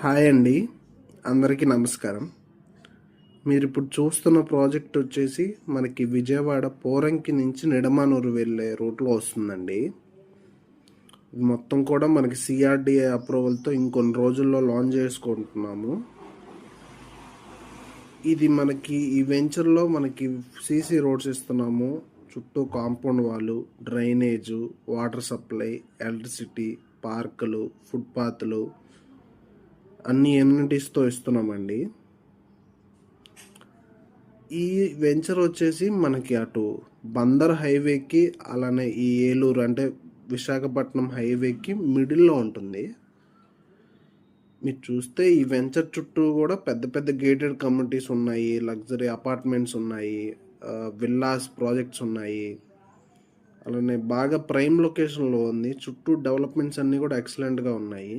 Hi అండి, అందరికీ నమస్కారం. మీరు ఇప్పుడు చూస్తున్న ప్రాజెక్ట్ వచ్చేసి మనకి విజయవాడ పోరంకి నుంచి నిడమానూరు వెళ్ళే రూట్లో వస్తుందండి. ఇది మొత్తం కూడా మనకి సిఆర్డిఏ అప్రూవల్తో ఇంకొన్ని రోజుల్లో లాంచ్ చేసుకుంటున్నాము. ఇది మనకి ఈ వెంచర్లో మనకి సీసీ రోడ్స్ ఇస్తున్నాము. చుట్టూ కాంపౌండ్ వాళ్ళు, డ్రైనేజు, వాటర్ సప్లై, ఎలక్ట్రిసిటీ, పార్కులు, ఫుట్పాత్లు అన్ని ఎమ్యూనిటీస్తో ఇస్తున్నామండి. ఈ వెంచర్ వచ్చేసి మనకి అటు బందర్ హైవేకి అలానే ఈ ఏలూరు అంటే విశాఖపట్నం హైవేకి మిడిల్లో ఉంటుంది. మీరు చూస్తే ఈ వెంచర్ చుట్టూ కూడా పెద్ద పెద్ద గేటెడ్ కమ్యూనిటీస్ ఉన్నాయి, లగ్జరీ అపార్ట్మెంట్స్ ఉన్నాయి, విల్లాస్ ప్రాజెక్ట్స్ ఉన్నాయి. అలానే బాగా ప్రైమ్ లొకేషన్లో ఉంది. చుట్టూ డెవలప్మెంట్స్ అన్నీ కూడా ఎక్సలెంట్గా ఉన్నాయి.